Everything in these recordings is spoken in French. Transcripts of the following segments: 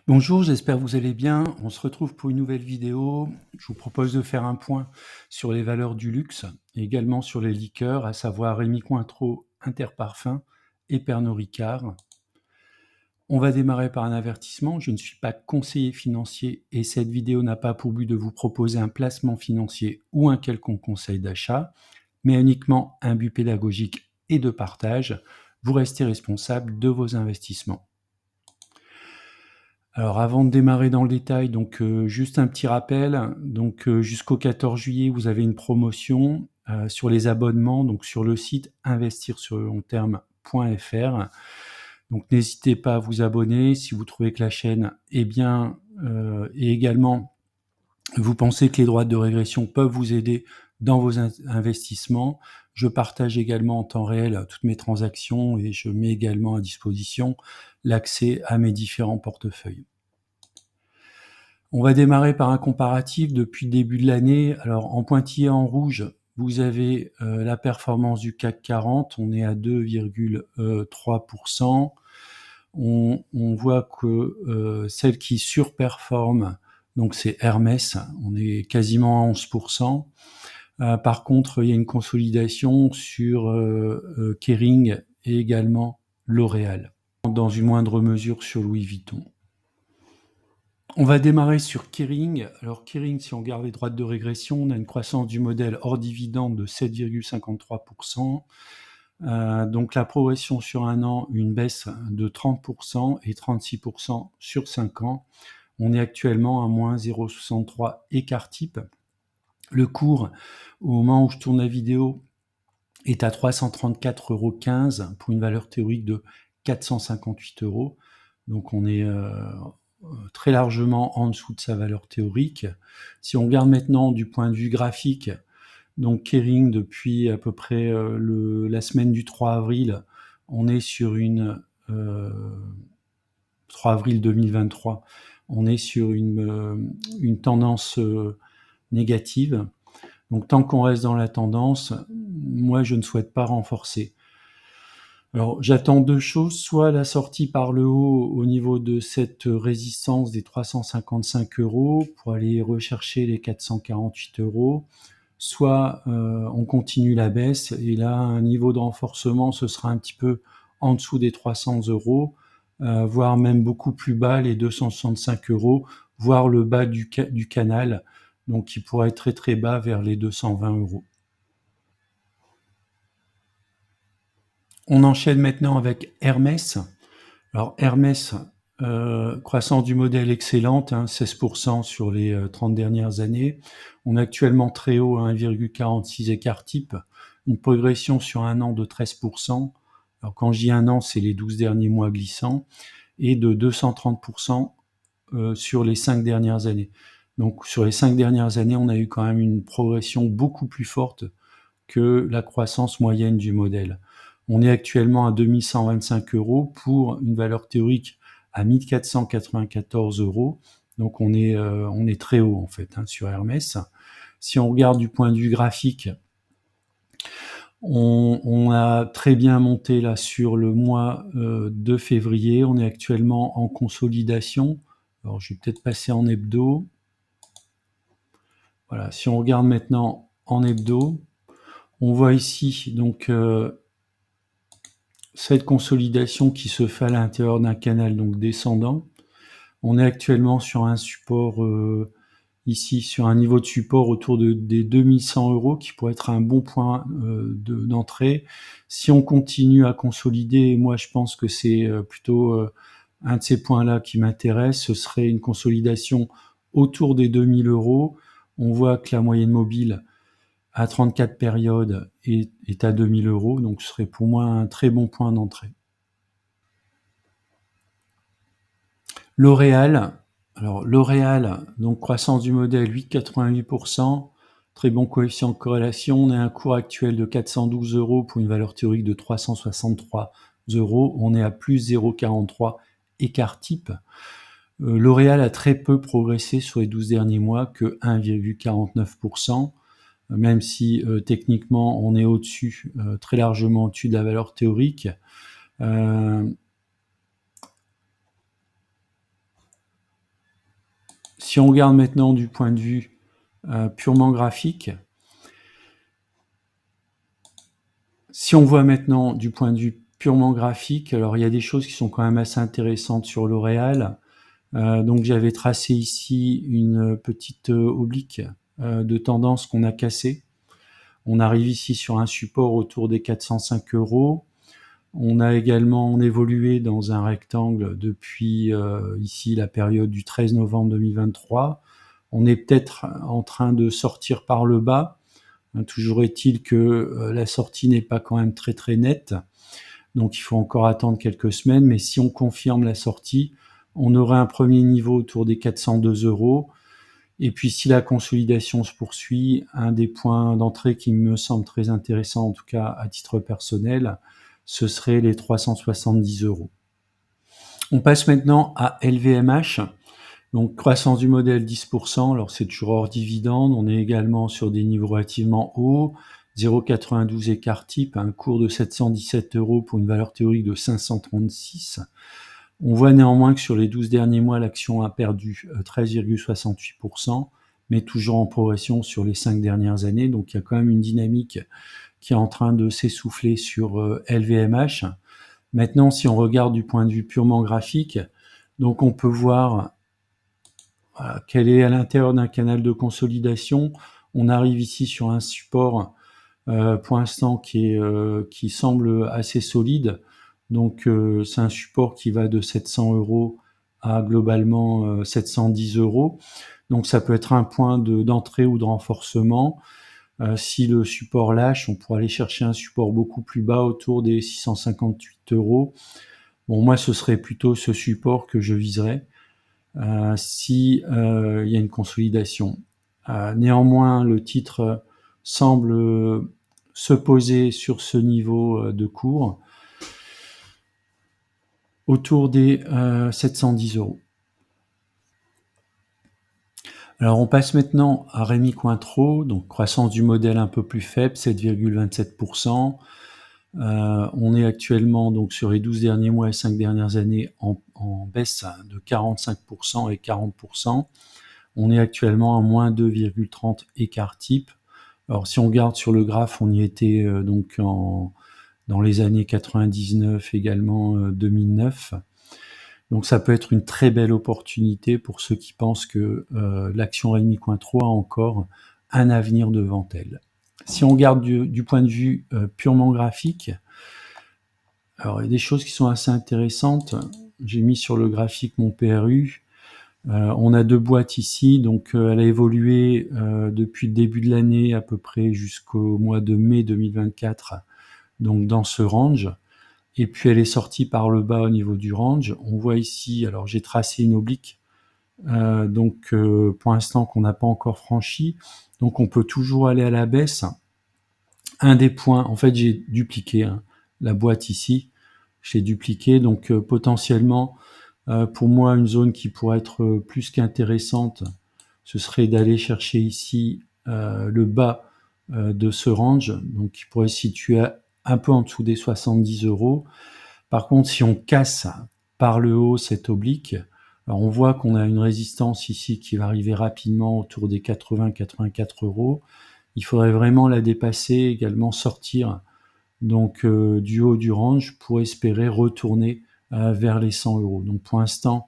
Bonjour, j'espère que vous allez bien. On se retrouve pour une nouvelle vidéo. Je vous propose de faire un point sur les valeurs du luxe et également sur les liqueurs, à savoir Rémy Cointreau, Interparfums et Pernod Ricard. On va démarrer par un avertissement. Je ne suis pas conseiller financier et cette vidéo n'a pas pour but de vous proposer un placement financier ou un quelconque conseil d'achat, mais uniquement un but pédagogique et de partage. Vous restez responsable de vos investissements. Alors avant de démarrer dans le détail, donc juste un petit rappel, donc jusqu'au 14 juillet, vous avez une promotion sur les abonnements, donc sur le site investirsurlongterme.fr. Donc n'hésitez pas à vous abonner si vous trouvez que la chaîne est bien et également vous pensez que les droites de régression peuvent vous aider dans vos investissements. Je partage également en temps réel toutes mes transactions et je mets également à disposition l'accès à mes différents portefeuilles. On va démarrer par un comparatif depuis le début de l'année. Alors en pointillé en rouge, vous avez la performance du CAC 40, on est à 2,3%. On voit que celle qui surperforme, donc c'est Hermès, on est quasiment à 11%. Par contre, il y a une consolidation sur Kering et également L'Oréal, dans une moindre mesure sur Louis Vuitton. On va démarrer sur Kering. Alors Kering, si on regarde les droites de régression, on a une croissance du modèle hors dividende de 7,53%. Donc la progression sur un an, une baisse de 30% et 36% sur 5 ans. On est actuellement à moins 0,63 écart type. Le cours, au moment où je tourne la vidéo, est à 334,15 € pour une valeur théorique de 458 €. Donc on est très largement en dessous de sa valeur théorique. Si on regarde maintenant du point de vue graphique, donc Kering depuis à peu près la semaine du 3 avril, on est sur 3 avril 2023, on est sur une tendance négative. Donc tant qu'on reste dans la tendance, moi je ne souhaite pas renforcer. Alors j'attends deux choses, soit la sortie par le haut au niveau de cette résistance des 355 € pour aller rechercher les 448 €, soit on continue la baisse et là un niveau de renforcement ce sera un petit peu en dessous des 300 €, voire même beaucoup plus bas, les 265 €, voire le bas du canal, donc qui pourrait être très très bas vers les 220 €. On enchaîne maintenant avec Hermès. Alors Hermès, croissance du modèle excellente, 16% sur les 30 dernières années. On est actuellement très haut à 1,46 écart type, une progression sur un an de 13%. Alors quand je dis un an, c'est les 12 derniers mois glissants, et de 230% sur les 5 dernières années. Donc sur les 5 dernières années, on a eu quand même une progression beaucoup plus forte que la croissance moyenne du modèle. On est actuellement à 2125 € pour une valeur théorique à 1494 €. Donc on est très haut en fait sur Hermès. Si on regarde du point de vue graphique, on a très bien monté là sur le mois de février. On est actuellement en consolidation. Alors je vais peut-être passer en hebdo. Voilà, si on regarde maintenant en hebdo, on voit ici donc cette consolidation qui se fait à l'intérieur d'un canal donc descendant. On est actuellement sur un support ici, sur un niveau de support autour des 2100 € qui pourrait être un bon point d'entrée. Si on continue à consolider, moi je pense que c'est plutôt un de ces points-là qui m'intéresse, ce serait une consolidation autour des 2000 €. On voit que la moyenne mobile à 34 périodes est à 2000 €, donc ce serait pour moi un très bon point d'entrée. L'Oréal, alors L'Oréal, donc croissance du modèle 8,88%, très bon coefficient de corrélation. On a un cours actuel de 412 € pour une valeur théorique de 363 €. On est à plus 0,43 écart type. L'Oréal a très peu progressé sur les 12 derniers mois, que 1,49%. Même si techniquement on est au-dessus, très largement au-dessus de la valeur théorique. Si on regarde maintenant du point de vue purement graphique, si on voit maintenant du point de vue purement graphique, alors il y a des choses qui sont quand même assez intéressantes sur L'Oréal. Donc j'avais tracé ici une petite oblique de tendance qu'on a cassée. On arrive ici sur un support autour des 405 €. On a également évolué dans un rectangle depuis ici la période du 13 novembre 2023. On est peut-être en train de sortir par le bas. Toujours est-il que la sortie n'est pas quand même très très nette. Donc il faut encore attendre quelques semaines. Mais si on confirme la sortie, on aurait un premier niveau autour des 402 €. Et puis si la consolidation se poursuit, un des points d'entrée qui me semble très intéressant, en tout cas à titre personnel, ce serait les 370 €. On passe maintenant à LVMH. Donc croissance du modèle 10%, alors c'est toujours hors dividende. On est également sur des niveaux relativement hauts. 0,92 écart type, un cours de 717 € pour une valeur théorique de 536. On voit néanmoins que sur les 12 derniers mois, l'action a perdu 13,68%, mais toujours en progression sur les 5 dernières années. Donc il y a quand même une dynamique qui est en train de s'essouffler sur LVMH. Maintenant, si on regarde du point de vue purement graphique, donc on peut voir qu'elle est à l'intérieur d'un canal de consolidation. On arrive ici sur un support pour l'instant qui semble assez solide. Donc c'est un support qui va de 700 € à globalement 710 €. Donc ça peut être un point d'entrée ou de renforcement. Si le support lâche, on pourra aller chercher un support beaucoup plus bas autour des 658 €. Bon, moi ce serait plutôt ce support que je viserais si il y a une consolidation. Néanmoins, le titre semble se poser sur ce niveau de cours autour des 710 €. Alors on passe maintenant à Rémy Cointreau, donc croissance du modèle un peu plus faible, 7,27%. On est actuellement donc sur les 12 derniers mois et 5 dernières années en baisse de 45% et 40%. On est actuellement à moins 2,30 écart type. Alors si on regarde sur le graphe, on y était donc dans les années 99, également 2009. Donc ça peut être une très belle opportunité pour ceux qui pensent que l'action Rémy Cointreau a encore un avenir devant elle. Si on regarde du point de vue purement graphique, alors il y a des choses qui sont assez intéressantes. J'ai mis sur le graphique mon PRU. On a deux boîtes ici, donc elle a évolué depuis le début de l'année à peu près jusqu'au mois de mai 2024, donc dans ce range. Et puis elle est sortie par le bas au niveau du range. On voit ici, alors j'ai tracé une oblique, donc pour l'instant qu'on n'a pas encore franchi. Donc on peut toujours aller à la baisse. Un des points, en fait j'ai dupliqué la boîte ici, je l'ai dupliqué, donc potentiellement pour moi une zone qui pourrait être plus qu'intéressante, ce serait d'aller chercher ici le bas de ce range, donc qui pourrait se situer un peu en dessous des 70 €. Par contre, si on casse par le haut cette oblique, alors on voit qu'on a une résistance ici qui va arriver rapidement autour des 80-84 €. Il faudrait vraiment la dépasser, également sortir donc du haut du range pour espérer retourner vers les 100 €. Donc pour l'instant,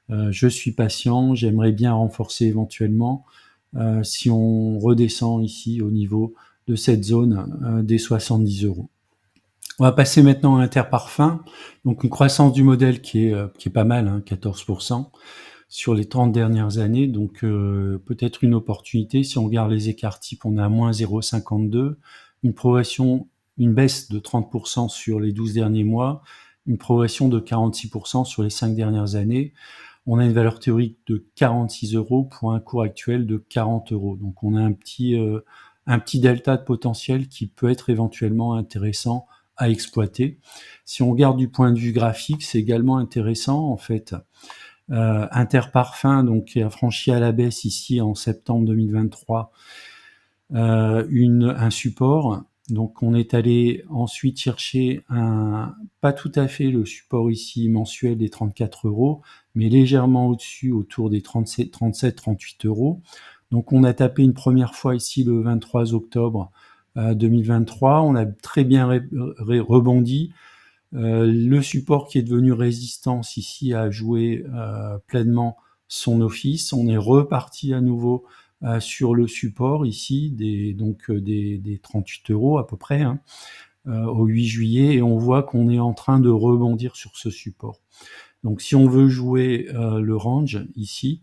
je suis patient, j'aimerais bien renforcer éventuellement si on redescend ici au niveau de cette zone des 70 €. On va passer maintenant à Interparfums, donc une croissance du modèle qui est pas mal, 14% sur les 30 dernières années, donc peut-être une opportunité. Si on regarde les écarts types, on est à moins 0,52, une progression, une baisse de 30% sur les 12 derniers mois, une progression de 46% sur les 5 dernières années. On a une valeur théorique de 46 € pour un cours actuel de 40 €. Donc on a un petit delta de potentiel qui peut être éventuellement intéressant à exploiter. Si on regarde du point de vue graphique, c'est également intéressant en fait. Interparfums, donc qui a franchi à la baisse ici en septembre 2023 un support. Donc on est allé ensuite chercher pas tout à fait le support ici mensuel des 34 €, mais légèrement au-dessus, autour des 37-38 €. Donc on a tapé une première fois ici le 23 octobre 2023. On a très bien rebondi. Le support qui est devenu résistance ici a joué pleinement son office. On est reparti à nouveau sur le support ici, des 38 € à peu près, hein, au 8 juillet, et on voit qu'on est en train de rebondir sur ce support. Donc si on veut jouer le range ici,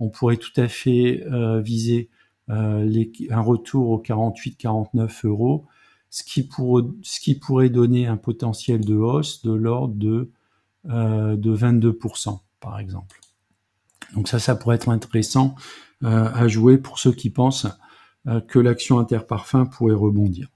on pourrait tout à fait viser un retour aux 48-49 €, ce qui pourrait donner un potentiel de hausse de l'ordre de 22%, par exemple. Donc ça pourrait être intéressant à jouer pour ceux qui pensent que l'action Interparfums pourrait rebondir.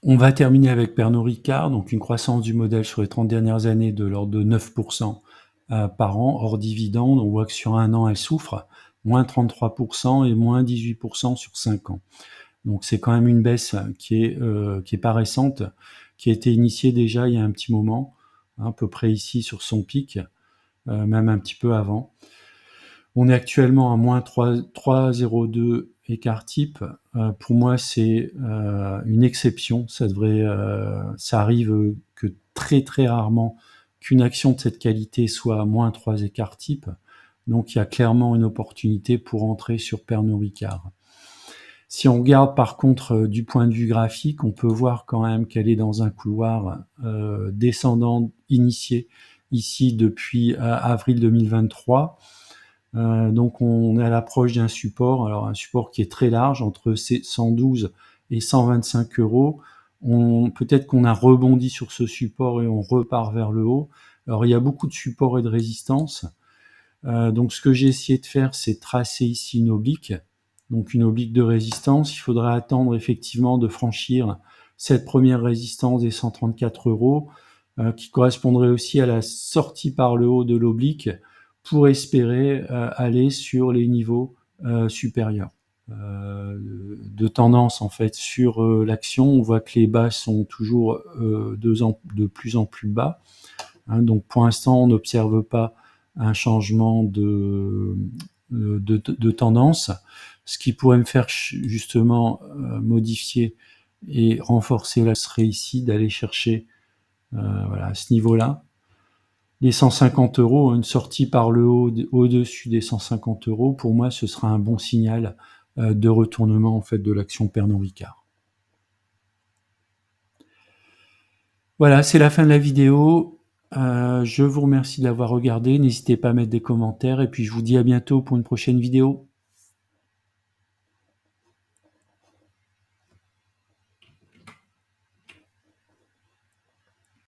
On va terminer avec Pernod Ricard, donc une croissance du modèle sur les 30 dernières années de l'ordre de 9% par an, hors dividende. On voit que sur un an, elle souffre, moins 33% et moins 18% sur 5 ans. Donc c'est quand même une baisse qui est pas récente, qui a été initiée déjà il y a un petit moment, à peu près ici sur son pic, même un petit peu avant. On est actuellement à moins 3,02 écart type. Pour moi, c'est une exception. Ça arrive que très très rarement qu'une action de cette qualité soit à moins 3 écart type. Donc il y a clairement une opportunité pour entrer sur Pernod Ricard. Si on regarde par contre du point de vue graphique, on peut voir quand même qu'elle est dans un couloir descendant initié ici depuis avril 2023. Donc on est à l'approche d'un support, alors un support qui est très large, entre 112 et 125 €. Peut-être qu'on a rebondi sur ce support et on repart vers le haut. Alors il y a beaucoup de supports et de résistances. Donc ce que j'ai essayé de faire, c'est tracer ici une oblique. Donc une oblique de résistance. Il faudrait attendre effectivement de franchir cette première résistance des 134 €, qui correspondrait aussi à la sortie par le haut de l'oblique, pour espérer aller sur les niveaux supérieurs de tendance en fait sur l'action. On voit que les bas sont toujours de plus en plus bas, hein. Donc pour l'instant, on n'observe pas un changement de tendance. Ce qui pourrait me faire justement modifier et renforcer là serait ici d'aller chercher voilà, à ce niveau-là. Les 150 €, une sortie par le haut, au-dessus des 150 €, pour moi, ce sera un bon signal de retournement en fait de l'action Pernod Ricard. Voilà, c'est la fin de la vidéo. Je vous remercie de l'avoir regardée. N'hésitez pas à mettre des commentaires et puis je vous dis à bientôt pour une prochaine vidéo.